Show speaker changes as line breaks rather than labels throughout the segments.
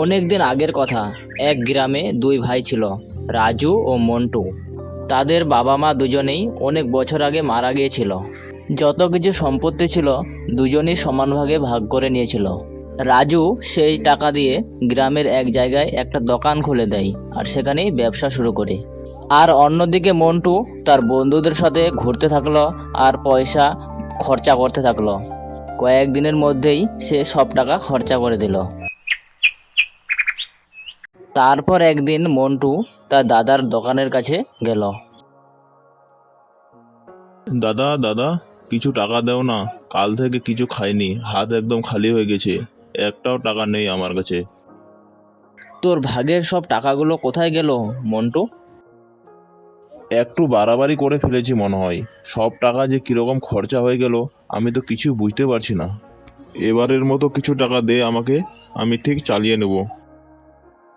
অনেক দিন আগের কথা, এক গ্রামে দুই ভাই ছিল, রাজু ও মন্টু। তাদের বাবা মা দুজনেই অনেক বছর আগে মারা গিয়েছিল। যত কিছু সম্পত্তি ছিল দুজনেই সমান ভাগে ভাগ করে নিয়েছিল। রাজু সেই টাকা দিয়ে গ্রামের এক জায়গায় একটা দোকান খুলে দেয় আর সেখানেই ব্যবসা শুরু করে। আর অন্যদিকে মন্টু তার বন্ধুদের সাথে ঘুরতে থাকলো আর পয়সা খরচা করতে থাকলো। কয়েকদিনের মধ্যেই সে সব টাকা খরচা করে দিল। তারপর একদিন মন্টু তার দাদার দোকানের কাছে গেল।
দাদা দাদা, কিছু টাকা দাও না, কাল থেকে কিছু খাইনি, হাত একদম খালি হয়ে গেছে, একটাও টাকা নেই আমার কাছে।
তোর ভাগের সব টাকাগুলো কোথায় গেল মন্টু?
একটু বাড়াবাড়ি করে ফেলেছি মনে হয়, সব টাকা যে কিরকম খরচা হয়ে গেল আমি তো কিছু বুঝতে পারছি না। এবারের মতো কিছু টাকা দে আমাকে, আমি ঠিক চালিয়ে নেব।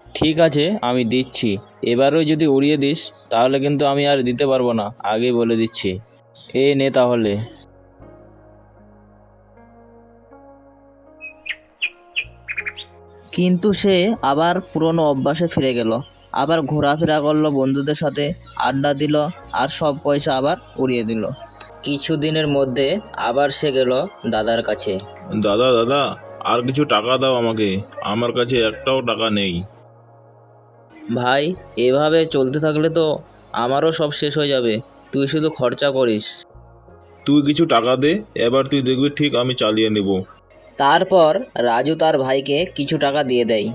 ঠিক আছে, আমি দিচ্ছি। এবারও যদি উড়িয়ে দিস তাহলে কিন্তু আমি আর দিতে পারবো না, আগেই বলে দিচ্ছি। এ নে তাহলে। কিন্তু সে আবার পুরনো অভ্যাসে ফিরে গেল। আবার ঘোরাফেরা করলো বন্ধুদের সাথে, আড্ডা দিল আর সব পয়সা আবার উড়িয়ে দিল। কিছুদিনের মধ্যে আবার সে গেল দাদার কাছে।
দাদা দাদা, আর কিছু টাকা দাও আমাকে, আমার কাছে একটাও টাকা নেই।
ভাই, এভাবে চলতে থাকলে তো আমারও সব শেষ হয়ে যাবে। তুই শুধু খরচা করিস।
তুই কিছু টাকা দে, এবার তুই দেখবি ঠিক আমি চালিয়ে নেব।
তারপর রাজু তার ভাইকে কিছু টাকা দিয়ে দেয়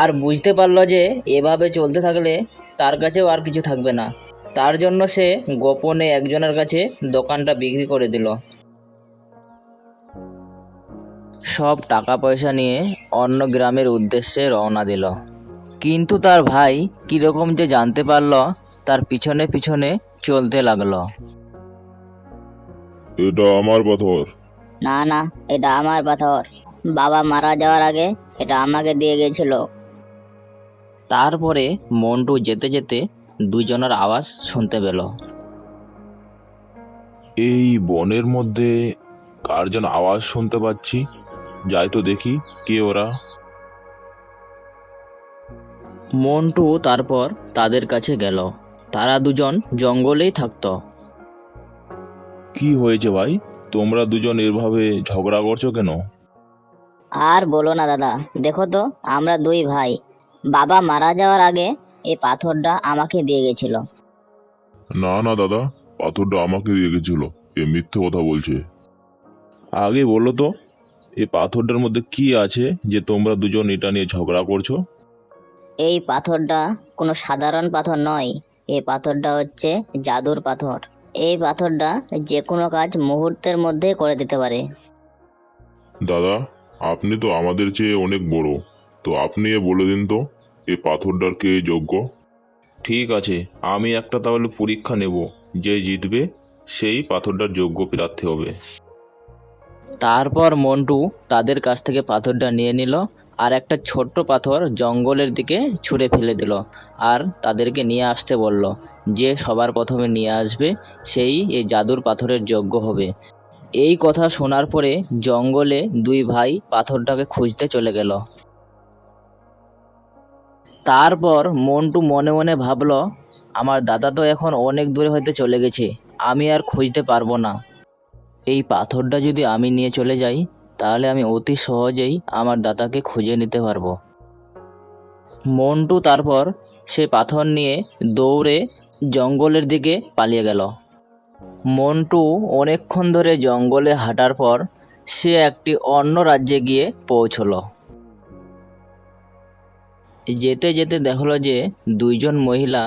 আর বুঝতে পারলো যে এভাবে চলতে থাকলে তার কাছেও আর কিছু থাকবে না। তার জন্য সে গোপনে একজনের কাছে দোকানটা বিক্রি করে দিল। সব টাকা পয়সা নিয়ে অন্য গ্রামের উদ্দেশ্যে রওনা দিল। কিন্তু তার ভাই কীরকম যে জানতে পারলো, তার পিছনে পিছনে চলতে লাগলো।
এটা আমার পাথর।
না না, এটা আমার পাথর। বাবা মারা যাওয়ার আগে এটা আমাকে দিয়ে গেছিল।
তারপরে মন্টু যেতে যেতে দুজনের আওয়াজ শুনতে পেল।
এই বনের মধ্যে কার যেন আওয়াজ শুনতে পাচ্ছি, যাই তো দেখি কে ওরা।
মন্টু তারপর তাদের কাছে গেল। তারা দুজন জঙ্গলেই থাকতো।
কি হয়েছে ভাই, তোমরা দুজন এভাবে ঝগড়া করছো কেন?
আর বলো না দাদা, দেখো তো আমরা দুই ভাই। বাবা মারা যাওয়ার আগে এই পাথরটা আমাকে দিয়ে গেছিল।
না না দাদা, পাথরটা আমাকে দিয়ে গেছিল, এ মিথ্যে কথা বলছে। আগে বলো তো, এই পাথরটার মধ্যে কি আছে যে তোমরা দুজন এটা নিয়ে ঝগড়া করছো?
এই পাথরটা কোনো সাধারণ পাথর নয়। এই পাথরটা হচ্ছে জাদুর পাথর। এই পাথরটা যে কোনো কাজ মুহূর্তের মধ্যে করে দিতে পারে।
দাদা, আপনি তো আমাদের চেয়ে অনেক বড়, তো আপনি বলে দিন তো এই পাথরটার কে যোগ্য। ঠিক আছে, আমি একটা তাহলে পরীক্ষা নেব, যে জিতবে সেই পাথরটার যোগ্য প্রার্থী হবে।
তারপর মন্টু তাদের কাছ থেকে পাথরটা নিয়ে নিল আর একটা ছোট্ট পাথর জঙ্গলের দিকে ছুঁড়ে ফেলে দিল আর তাদেরকে নিয়ে আসতে বলল। যে সবার প্রথমে নিয়ে আসবে সেই এই জাদুর পাথরের যোগ্য হবে। এই কথা শোনার পরে জঙ্গলে দুই ভাই পাথরটাকে খুঁজতে চলে গেল। তারপর মন্টু মনে মনে ভাবল, আমার দাদা তো এখন অনেক দূরে হয়তো চলে গেছে, আমি আর খুঁজতে পারবো না। এই পাথরটা যদি আমি নিয়ে চলে যাই তাহলে আমি অতি সহজেই আমার দাদাকে খুঁজে নিতে পারবো। মন্টু তারপর সে পাথর নিয়ে দৌড়ে জঙ্গলের দিকে পালিয়ে গেল। মন্টু অনেকক্ষণ ধরে জঙ্গলে হাঁটার পর সে একটি অন্য রাজ্যে গিয়ে পৌঁছলো। যেতে যেতে দেখলো যে দুইজন মহিলা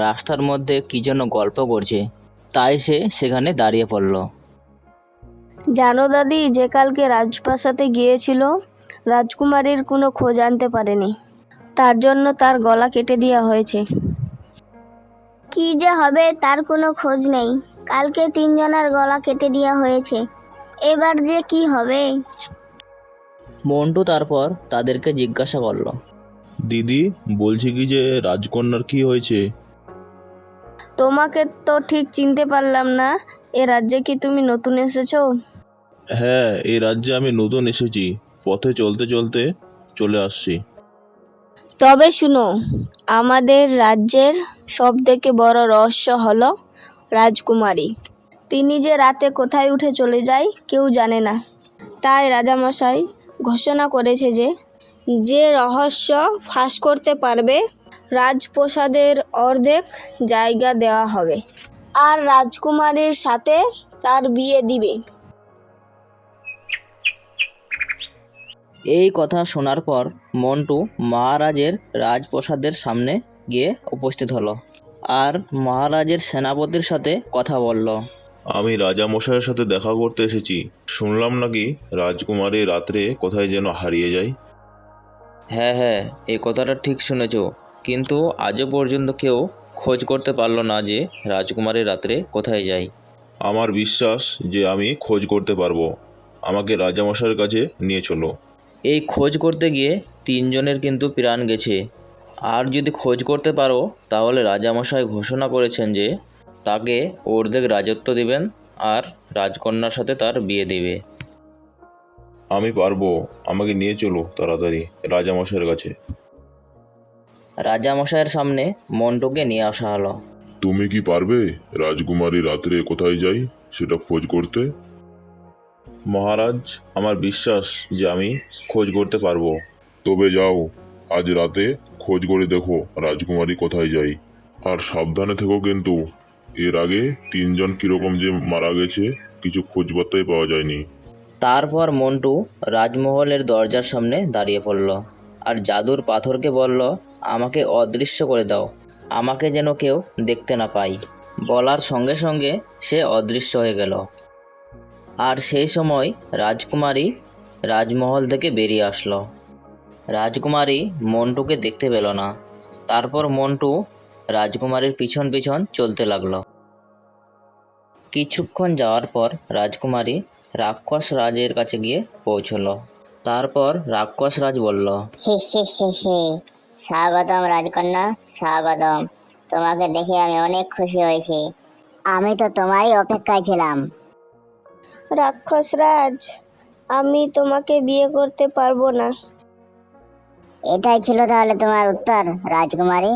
রাস্তার মধ্যে কি যেন গল্প করছে, তাই সে সেখানে দাঁড়িয়ে পড়ল।
জানো দাদি, যে কালকে রাজপ্রাসাদে গিয়েছিল, রাজকুমারীর কোনো খোঁজ আনতে পারেনি, তার জন্য তার গলা কেটে দেওয়া হয়েছে।
কি যে হবে তার কোনো খোঁজ নেই। কালকে তিনজনের গলা কেটে দেওয়া হয়েছে, এবার যে কি হবে।
মন্টু তারপর তাদেরকে জিজ্ঞাসা করলো।
দিদি, বলছি কি যে রাজকন্যার কি হয়েছে?
তোমাকে তো ঠিক চিনতে পারলাম না। এ রাজ্যে কি তুমি নতুন এসেছো?
হ্যাঁ, এই রাজ্যে আমি নতুন এসেছি, পথে চলতে চলতে চলে আসছি।
তবে শুনো, আমাদের রাজ্যের সবথেকে বড় রহস্য হলো রাজকুমারী। তিনি যে রাতে কোথায় উঠে চলে যায় কেউ জানে না। তাই রাজামশাই ঘোষণা করেছে যে যে রহস্য ফাঁস করতে পারবে রাজপ্রাসাদের অর্ধেক জায়গা দেওয়া হবে আর রাজকুমারীর সাথে তার বিয়ে দিবে।
এই কথা শোনার পর মন্টু মহারাজের রাজপ্রাসাদের সামনে গিয়ে উপস্থিত হলো আর মহারাজের সেনাপতির সাথে কথা বলল।
আমি রাজামশাইয়ের সাথে দেখা করতে এসেছি। শুনলাম নাকি রাজকুমারী রাত্রে কোথায় যেন হারিয়ে যায়।
হ্যাঁ হ্যাঁ, এই কথাটা ঠিক শুনেছ, কিন্তু আজও পর্যন্ত কেউ খোঁজ করতে পারলো না যে রাজকুমারী রাত্রে কোথায় যায়।
আমার বিশ্বাস যে আমি খোঁজ করতে পারবো। আমাকে রাজামশাইয়ের কাছে নিয়ে চলো।
এই খোঁজ করতে গিয়ে 3 জনের কিন্তু প্রাণ গেছে। আর যদি খোঁজ করতে পারো তাহলে রাজামশাই ঘোষণা করেছেন যে তাকে অর্ধেক রাজত্ব দিবেন আর রাজকন্যার সাথে তার বিয়ে দেবে।
আমি পারবো, আমাকে নিয়ে চলো তাড়াতাড়ি রাজামশাইয়ের কাছে।
রাজামশাইয়ের সামনে মন্টুকে নিয়ে আসা হলো।
তুমি কি পারবে রাজকুমারী রাত্রে কোথায় যাই সেটা খোঁজ করতে? মহারাজ, আমার বিশ্বাস যে আমি খোঁজ করতে পারবো। তবে যাও, আজ রাতে খোঁজ করে দেখো রাজকুমারী কোথায় যাই। আর সাবধানে থেকো কিন্তু, এর আগে 3 জন কিরকম যে মারা গেছে কিছু খোঁজপত্রই পাওয়া যায়নি।
তারপর মন্টু রাজমহলের দরজার সামনে দাঁড়িয়ে পড়ল আর জাদুর পাথরকে বলল, আমাকে অদৃশ্য করে দাও, আমাকে যেন কেউ দেখতে না পাই। বলার সঙ্গে সঙ্গে সে অদৃশ্য হয়ে গেল। আর সেই সময় রাজকুমারী রাজমহল থেকে বেরিয়ে আসলো। রাজকুমারী মন্টুকে দেখতে পেল না। তারপর মন্টু রাজকুমারীর পিছন পিছন চলতে লাগলো। কিছুক্ষণ যাওয়ার পর রাজকুমারী রাক্ষস রাজের কাছে গিয়ে পৌঁছলো। তারপর রাক্ষস রাজ বলল,
হে হে হে হে, স্বাগতম রাজকন্যা, স্বাগতম। তোমাকে দেখে আমি অনেক খুশি হয়েছি। আমি তো তোমারই অপেক্ষায় ছিলাম।
রাক্ষসরাজ, আমি তোমাকে বিয়ে করতে পারবো না।
এটাই ছিল তাহলে তোমার উত্তর রাজকুমারী?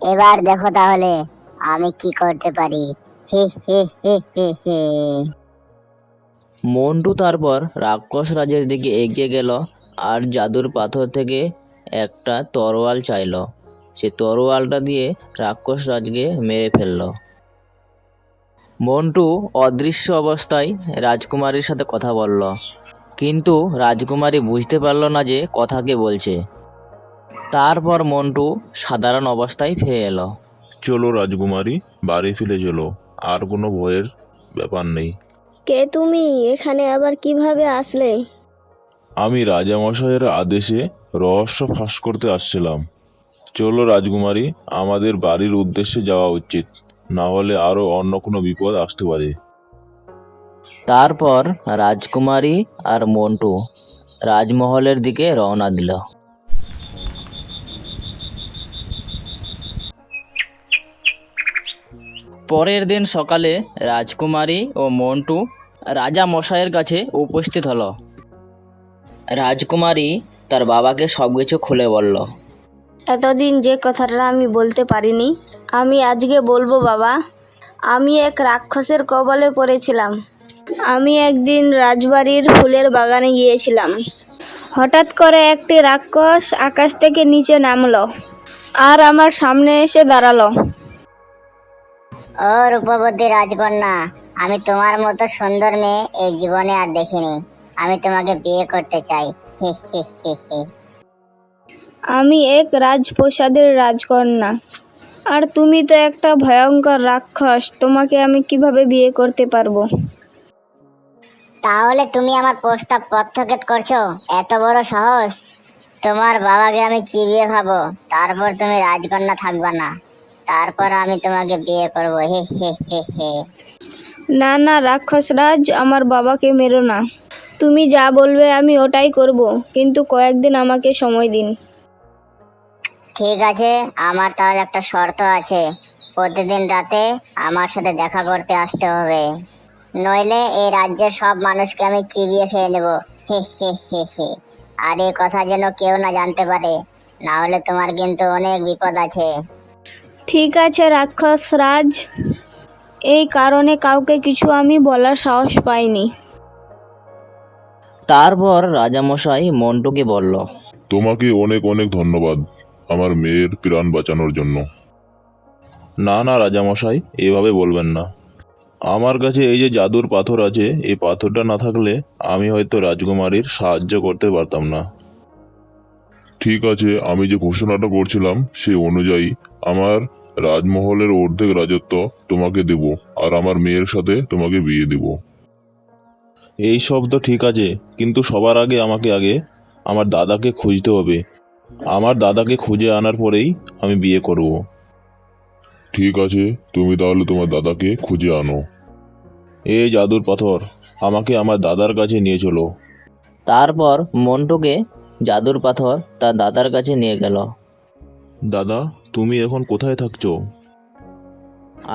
এবার দেখো তাহলে আমি কি করতে পারি। হে হে হে হে হে।
মন্টু তারপর রাক্ষস রাজের দিকে এগিয়ে গেল আর জাদুর পাথর থেকে একটা তরোয়াল চাইল। সে তরোয়ালটা দিয়ে রাক্ষস রাজকে মেরে ফেলল। মন্টু অদৃশ্য অবস্থায় রাজকুমারীর সাথে কথা বলল, কিন্তু রাজকুমারী বুঝতে পারল না যে কথা কে বলছে। তারপর মন্টু সাধারণ অবস্থায় ফিরে এলো।
চলো রাজকুমারী, বাড়ি ফিরে চলো, আর কোনো ভয়ের ব্যাপার নেই।
কে তুমি? এখানে আবার কিভাবে আসলে?
আমি রাজামশাইয়ের আদেশে রহস্য ফাঁস করতে আসছিলাম। চলো রাজকুমারী, আমাদের বাড়ির উদ্দেশ্যে যাওয়া উচিত, না হলে আরও অন্য কোনো বিপদ আসতে পারে।
তারপর রাজকুমারী আর মন্টু রাজমহলের দিকে রওনা দিল। পরের দিন সকালে রাজকুমারী ও মন্টু রাজা মশাইয়ের কাছে উপস্থিত হলো। রাজকুমারী তার বাবাকে সব কিছু খুলে বলল।
এতদিন যে কথাটা আমি বলতে পারিনি, আমি আজকে বলবো বাবা। আমি এক রাক্ষসের কবলে পড়েছিলাম। আমি একদিন রাজবাড়ির ফুলের বাগানে গিয়েছিলাম। হঠাৎ করে একটি রাক্ষস আকাশ থেকে নিচে নামলো আর আমার সামনে এসে দাঁড়ালো।
ও রূপবতী রাজকন্যা, আমি তোমার মতো সুন্দর মেয়ে এই জীবনে আর দেখিনি। আমি তোমাকে বিয়ে করতে চাই। হে হে হে হে।
আমি এক রাজপ্রাসাদের রাজকন্যা, আর তুমি তো একটা ভয়ঙ্কর রাক্ষস। তোমাকে আমি কিভাবে বিয়ে করতে পারবো?
তাহলে তুমি আমার প্রস্তাব প্রত্যাখ্যান করছো? এত বড় সাহস! তোমার বাবাকে আমি চিবিয়ে খাবো, তারপর তুমি রাজকন্যা থাকবা না। তারপর আমি তোমাকে বিয়ে করবো। হে হে হে হে।
না না রাক্ষসরাজ, আমার বাবাকে মেরো না। তুমি যা বলবে আমি ওটাই করব, কিন্তু কয়েকদিন আমাকে সময় দিন।
ঠিক আছে, আমার তাহলে একটা শর্ত আছে। প্রতিদিন রাতে আমার সাথে দেখা করতে আসতে হবে, নইলে এই রাজ্যের সব মানুষকে আমি চিবিয়ে খেয়ে নেব। হে হে হে হে। আর এই কথা যেন কেউ না জানতে পারে, না হলে তোমার কিন্তু অনেক বিপদ আছে।
ঠিক আছে রাক্ষস রাজ, এই কারণে কাউকে কিছু আমি বলার সাহস পাইনি।
তারপর রাজামশাই মন্টুকে বলল,
তোমাকে অনেক অনেক ধন্যবাদ আমার মেয়ের প্রাণ বাঁচানোর জন্য। না না রাজামশাই, এভাবে বলবেন না। আমার কাছে এই যে জাদুর পাথর আছে, এই পাথরটা না থাকলে আমি হয়তো রাজকুমারীর সাহায্য করতে পারতাম না। ঠিক আছে, আমি যে ঘোষণাটা করছিলাম সে অনুযায়ী আমার রাজমহলের অর্ধেক রাজত্ব তোমাকে দেব, আর আমার মেয়ের সাথে তোমাকে বিয়ে দেব। এই সব তো ঠিক আছে, কিন্তু সবার আগে আমাকে আমার দাদাকে খুঁজতে হবে। আমার দাদাকে খুঁজে আনার পরেই আমি বিয়ে করব। ঠিক আছে, তুমি তাহলে তোমার দাদাকে খুঁজে আনো। এই জাদুর পাথর, আমাকে আমার দাদার কাছে নিয়ে চলো।
তারপর মন্টুকে জাদুর পাথর তার দাদার কাছে নিয়ে গেল।
দাদা, তুমি এখন কোথায় থাকছো?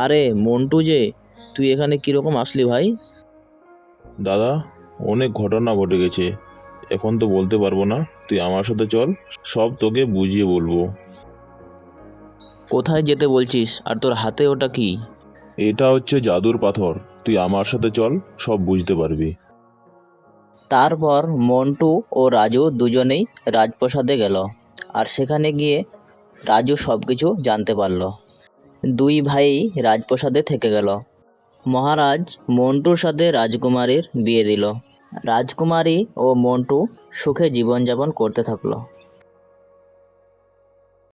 আরে মন্টু যে, তুই এখানে কীরকম আসলি ভাই?
দাদা, অনেক ঘটনা ঘটে গেছে, এখন তো বলতে পারবো না। তুই আমার সাথে চল, সব তোকে বুঝিয়ে বলবো।
কোথায় যেতে বলছিস, আর তোর হাতে ওটা কি?
এটা হচ্ছে জাদুর পাথর, তুই আমার সাথে চল, সব বুঝতে পারবি।
তারপর মন্টু ও রাজু দুজনেই রাজপ্রাসাদে গেল, আর সেখানে গিয়ে রাজু সব কিছু জানতে পারল। দুই ভাই রাজপ্রাসাদে থেকে গেল। মহারাজ মন্টুর সাথে রাজকুমারীর বিয়ে দিল। রাজকুমারী ও মন্টু সুখে জীবনযাপন করতে থাকলো।